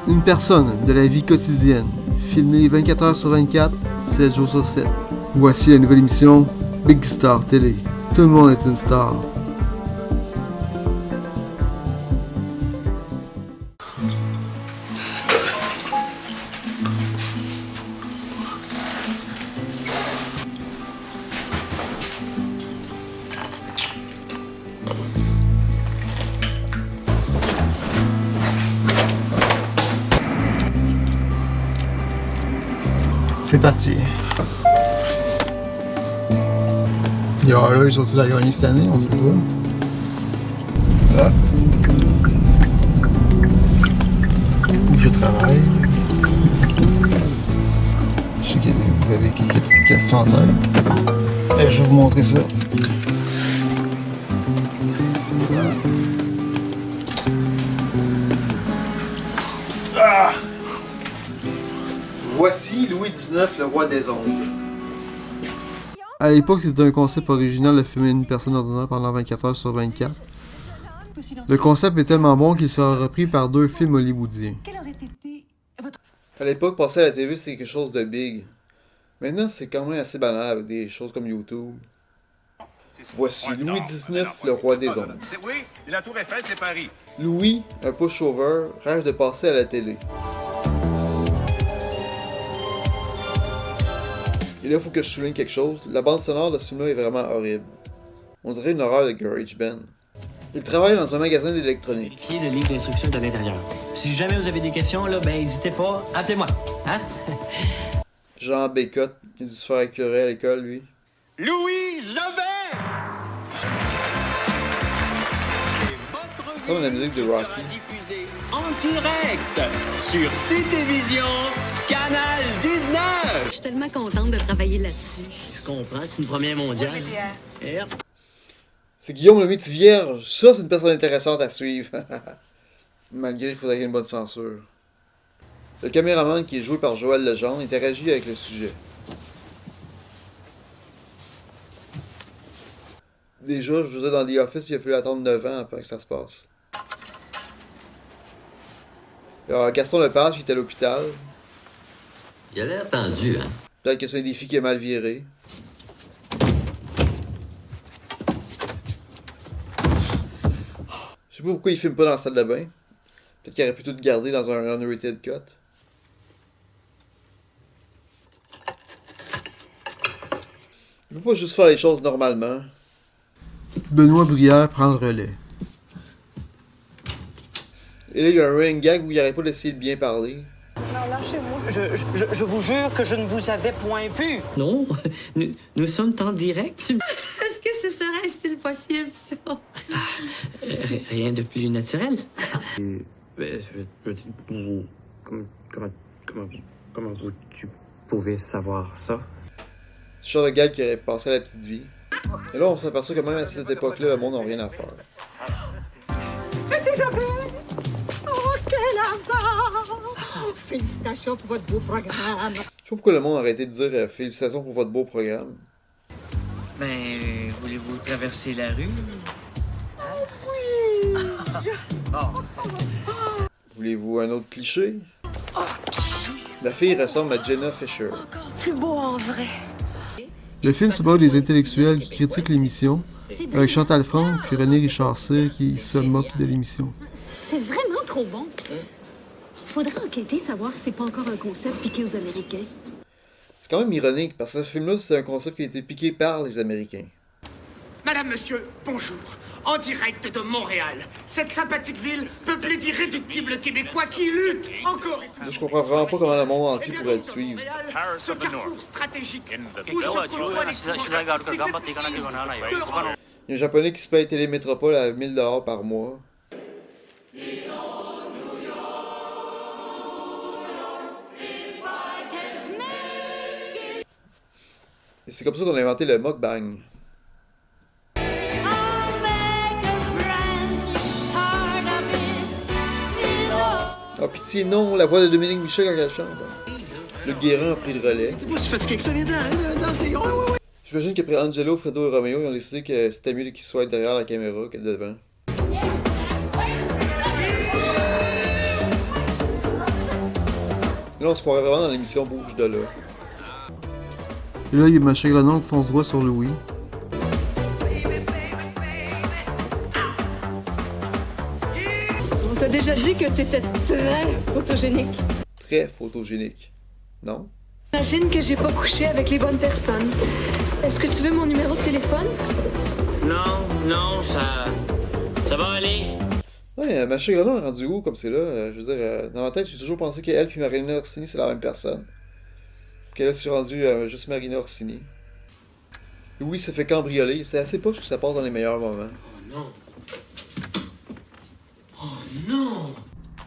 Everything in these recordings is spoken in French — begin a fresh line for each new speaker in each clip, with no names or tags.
Une personne de la vie quotidienne, filmée 24 heures sur 24, 7 jours sur 7. Voici la nouvelle émission Big Star Télé. Tout le monde est une star. C'est parti. Yo, là, ils sont-ils la gagner cette année? On sait pas. Là. Où je travaille. Je sais que vous avez quelques petites questions en tête. Et je vais vous montrer ça. Ah! Voici Louis XIX, le roi des ondes. À l'époque, c'était un concept original de filmer une personne ordinaire pendant 24 heures sur 24. Le concept est tellement bon qu'il sera repris par 2 films hollywoodiens. À l'époque, passer à la TV, c'était quelque chose de big. Maintenant, c'est quand même assez banal avec des choses comme YouTube. Voici Louis XIX, le roi des ondes.
Oui, la Tour Eiffel, c'est Paris.
Louis, un pushover, rêve de passer à la télé. Et là, il faut que je souligne quelque chose. La bande sonore de ce film-là est vraiment horrible. On dirait une horreur de Garage Band. Il travaille dans un magasin d'électronique.
Vérifiez le livre d'instruction de l'intérieur. Si jamais vous avez des questions, là, ben n'hésitez pas, appelez-moi. Hein?
Jean Bécotte, il a dû se faire écœurer à l'école, lui.
Louis Jobin!
Ça, c'est la musique de Rocky.
Sera diffusée en direct sur CTvision, Canal 19!
Je suis tellement contente de travailler là-dessus.
Je comprends, c'est une première mondiale. Yep.
C'est Guillaume le Métis Vierge. Ça, c'est une personne intéressante à suivre. Malgré qu'il faudrait qu'il y ait une bonne censure. Le caméraman, qui est joué par Joël Legendre, interagit avec le sujet. Déjà, je vous ai dans The Office, il a fallu attendre 9 ans après que ça se passe. Alors, Gaston Lepage, qui est à l'hôpital.
Il a l'air tendu, hein?
Peut-être que c'est un défi qui a mal viré. Je sais pas pourquoi il filme pas dans la salle de bain. Peut-être qu'il aurait pu tout garder dans un unrated cut. Il peut pas juste faire les choses normalement. Benoît Brière prend le relais. Et là, il y a un running gag où il arrête pas d'essayer de bien parler.
Non, lâchez-moi.
Je vous jure que je ne vous avais point vu. Non, nous sommes en direct.
Est-ce que ce serait un style possible, ça?
Rien de plus naturel.
Comment tu pouvais savoir ça?
C'est le genre de gag qui aurait passé à la petite vie. Et là, on s'aperçoit que même à cette époque-là, le monde n'a rien à faire.
Monsieur Jobin! Oh, quel hasard! Félicitations pour votre beau programme.
Je sais pas pourquoi le monde a arrêté de dire félicitations pour votre beau programme.
Ben, voulez-vous traverser la rue?
Oui!
Voulez-vous un autre cliché? La fille ressemble à Jenna Fisher.
Plus beau en vrai.
Le film se bat des intellectuels qui critiquent l'émission, avec Chantal Franck puis René Richard Cyr qui se moque de l'émission.
C'est vraiment trop bon. Faudrait enquêter, savoir si c'est pas encore un concept piqué aux Américains.
C'est quand même ironique, parce que ce film-là, c'est un concept qui a été piqué par les Américains.
Madame, monsieur, bonjour. En direct de Montréal, cette sympathique ville peuplée d'irréductibles Québécois qui luttent encore.
Là, je comprends vraiment pas comment le monde entier pourrait le suivre.
Ce carrefour stratégique où se côtoient les courants artistiques les plus d'Europe.
Il y a un Japonais qui se paye Télémétropole à 1000 $ par mois. Et c'est comme ça qu'on a inventé le mukbang. Ah, pitié, non, la voix de Dominique Michel quand elle chante. Le Guérin a pris le relais. J'imagine qu'après Angelo, Fredo et Romeo, ils ont décidé que c'était mieux qu'ils soient derrière la caméra que devant. Et là, on se croirait vraiment dans l'émission Bouge de là. Et là, il y a Macha Grenon qui fonce droit sur Louis.
On t'a déjà dit que t'étais très photogénique.
Très photogénique. Non?
Imagine que j'ai pas couché avec les bonnes personnes. Est-ce que tu veux mon numéro de téléphone?
Non, ça va aller.
Ouais, Macha Grenon est rendu où comme c'est là? Je veux dire, dans ma tête, j'ai toujours pensé qu'elle et Marina Orsini, c'est la même personne. Qu'elle s'est rendue juste Marina Orsini. Louis se fait cambrioler. C'est assez poche que ça passe dans les meilleurs moments.
Oh non. Oh non.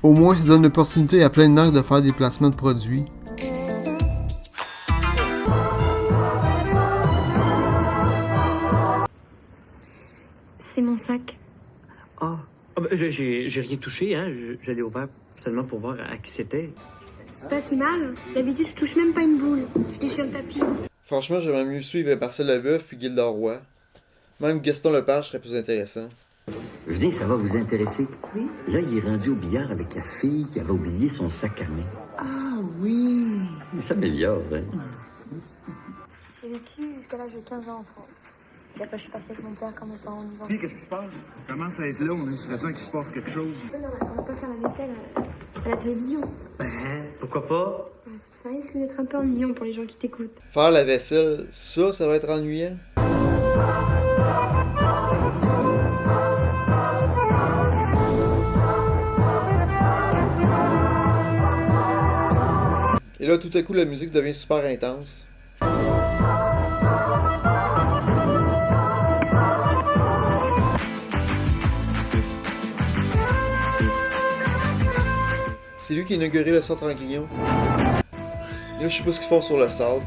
Au moins, ça donne l'opportunité à plein de marques de faire des placements de produits.
C'est mon sac.
Ah, ben, j'ai rien touché, hein. Je l'ai ouvert seulement pour voir à qui c'était.
C'est pas si mal. D'habitude, je touche même pas une boule. Je déchire le tapis.
Franchement, j'aimerais mieux suivre Marcel Leboeuf puis Gilda Roy. Même Gaston Lepage serait plus intéressant.
Je dis, ça va vous intéresser. Oui. Là, il est rendu au billard avec la fille qui avait oublié son sac à main.
Ah oui.
Il s'améliore, hein?
J'ai vécu jusqu'à l'âge de 15 ans en France. Et après, je suis partie avec mon père quand mes parents nous
Puis, qu'est-ce qui se passe? Ça commence à être là, on serait temps qu'il se passe quelque chose.
On va pas faire la vaisselle à la télévision.
Ben, pourquoi pas?
Ça risque d'être un peu ennuyant pour les gens qui t'écoutent.
Faire la vaisselle, ça va être ennuyant. Et là, tout à coup, la musique devient super intense. C'est lui qui a inauguré le centre en Guillon. Et là, je sais pas ce qu'ils font sur le sable.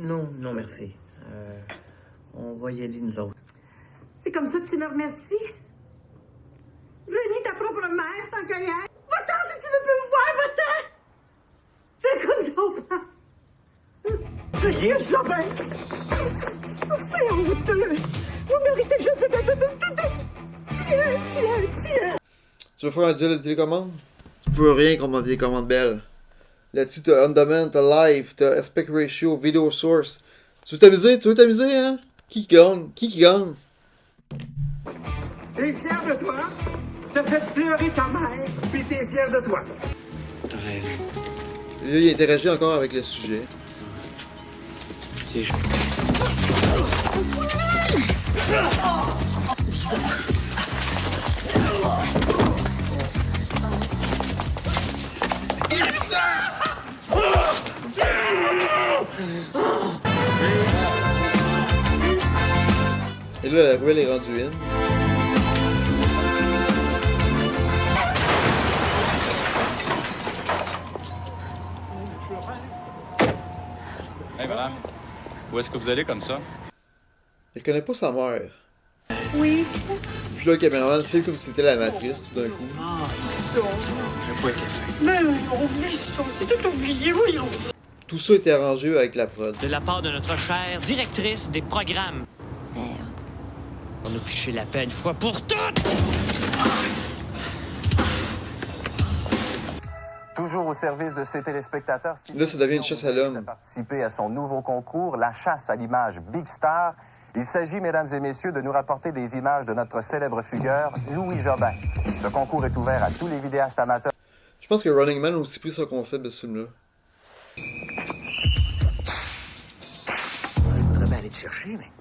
Non, merci. On va y aller, nous autres.
C'est comme ça que tu me remercies? Réunis ta propre mère, tant qu'à y être. Va-t'en si tu veux plus me voir, va-t'en! Fais comme ton père. Monsieur Jobin! C'est honteux! Vous méritez juste Tiens!
Tu veux faire un duel de télécommande? Tu peux rien contre ma télécommande belle. Là-dessus, t'as On Demand, t'as Live, t'as Aspect Ratio, Video Source. Tu veux t'amuser, hein? Qui gagne? Qui gagne?
T'es fier de toi? T'as fait pleurer ta mère, pis t'es fier de toi.
T'as raison.
Et là, il interagit encore avec le sujet.
C'est juste.
Et là, la ruelle est rendue in.
Hey madame, où est-ce que vous allez comme ça?
Elle connaît pas sa mère.
Oui.
Puis là, le caméraman fait comme si c'était la matrice tout d'un coup.
Ah, ça.
J'ai pas été fait.
Mais oublie ça, c'est tout oublié, voyons.
Tout ça était arrangé avec la prod.
De la part de notre chère directrice des programmes.
Merde.
On nous fichait la paix une fois pour toutes!
Toujours au service de ses téléspectateurs.
Là, ça devient une chasse à l'homme.
Participer à son nouveau concours, la chasse à l'image Big Star. Il s'agit, mesdames et messieurs, de nous rapporter des images de notre célèbre fugueur, Louis Jobin. Ce concours est ouvert à tous les vidéastes amateurs.
Je pense que Running Man a aussi pris ce concept de ce film-là.
Je voudrais bien aller te chercher, mais...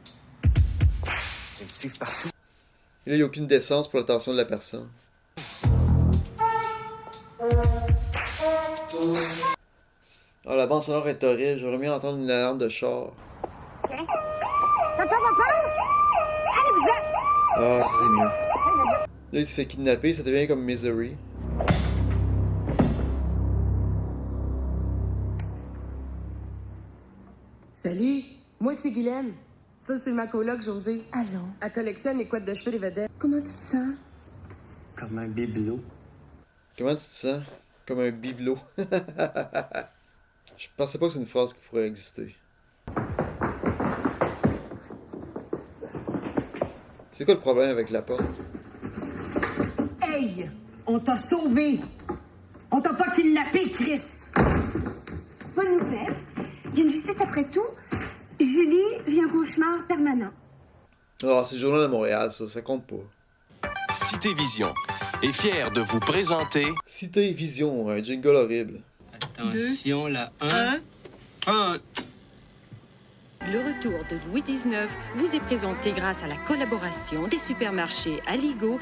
Ils me suivent partout.
Et là, il n'y a aucune décence pour l'attention de la personne. Ah, la bande sonore est horrible. J'aurais mieux entendre une alarme de char.
Tiens, ça te fait pas peur? Allez, vous
Ah, ça c'est mieux. Là, il se fait kidnapper, ça devient comme Misery.
Salut, moi c'est Guylaine. Ça, c'est ma coloc, Josée.
Allô?
Elle collectionne les couettes de cheveux des vedettes.
Comment tu te sens?
Comme un bibelot.
Comment tu te sens? Comme un bibelot. Je pensais pas que c'est une phrase qui pourrait exister. C'est quoi le problème avec la porte?
Hey,
Hey! On t'a sauvé! On t'a pas kidnappé, Chris!
Bonne nouvelle. Il y a une justice après tout. Julie vit un cauchemar permanent.
Ah, c'est le Journal de Montréal, ça compte pas.
Cité Vision est fier de vous présenter...
Cité Vision, un jingle horrible.
Attention, là, 1. 1.
Le retour de Louis XIX vous est présenté grâce à la collaboration des supermarchés Aligo.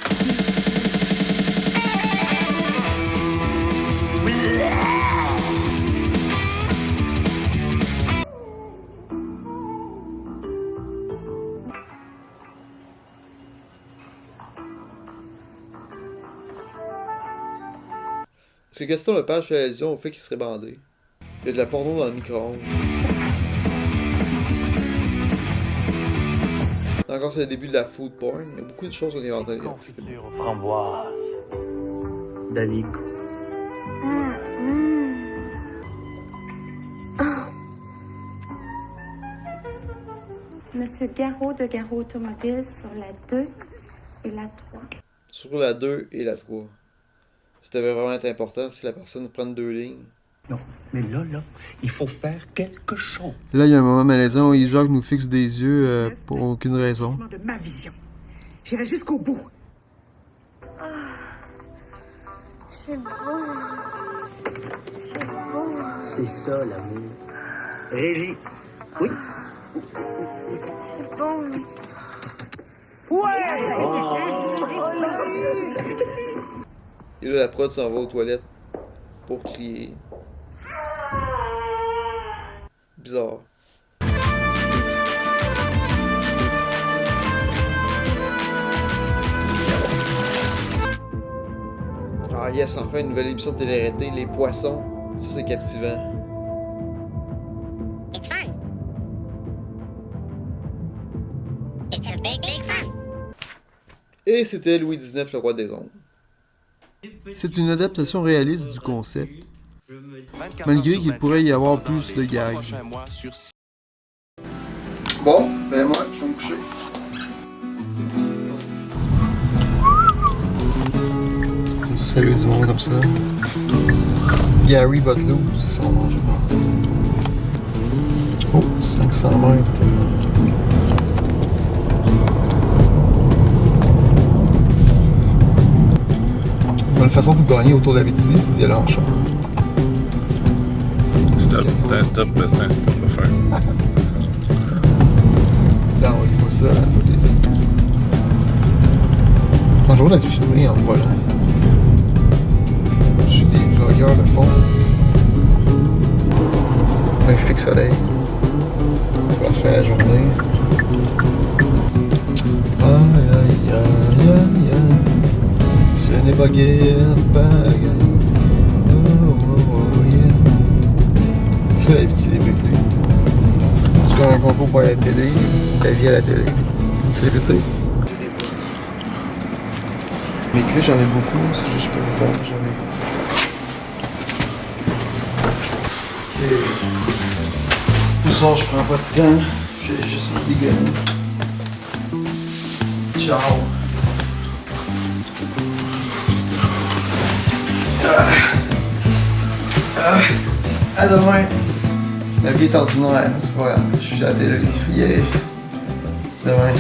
Est-ce que Gaston Lepage fait allusion au fait qu'il serait bandé? Il y a de la porno dans le micro-ondes. Encore c'est le début de la food porn. Il y a beaucoup de choses qu'on est inventées.
Confiture aux framboises. D'Aligo.
Monsieur Garot de Garot Automobile sur la 2 et la 3.
Sur la 2 et la 3. C'était vraiment important si la personne prend 2 lignes.
Non, mais là, il faut faire quelque chose.
Là, il y a un moment malaisant où Jacques nous fixe des yeux pour aucune raison.
De ma vision. J'irai jusqu'au bout.
C'est beau. C'est beau.
C'est ça, l'amour. Régie. Oui.
C'est bon.
Ouais!
Et là, la prod s'en va aux toilettes pour crier. Bizarre. Ah yes, enfin une nouvelle émission de télé-réalité, Les Poissons. Ça c'est captivant.
It's fun. It's a big, big fun.
Et c'était Louis XIX, le roi des ombres. C'est une adaptation réaliste du concept, malgré qu'il pourrait y avoir plus de gags. Bon, ben moi, je vais me coucher. Salut du monde comme ça. Gary Butlow, c'est son nom, je pense. Oh, 500 mètres. La façon de gagner autour de la BTV, c'est d'y aller en char.
C'est un top de faire.
Là, on y voit ça à la police. Un jour d'être filmé en volant. J'ai des vlogueurs le fond. Magnifique soleil. On va faire la journée. Aïe aïe aïe aïe aïe. Ce n'est pas guère, pas guère. Oh yeah. C'est ça les petits célébrités. C'est comme un concours pour la télé, ta vie à la télé. Une célébrité. Mes clés, j'en ai beaucoup, c'est juste que bon, j'en ai. Et... Ce soir, je prends pas de temps, j'ai juste envie de gagner. Ciao. À demain. La vie est ordinaire, c'est pas grave, je suis à la télé. Yeah. Demain.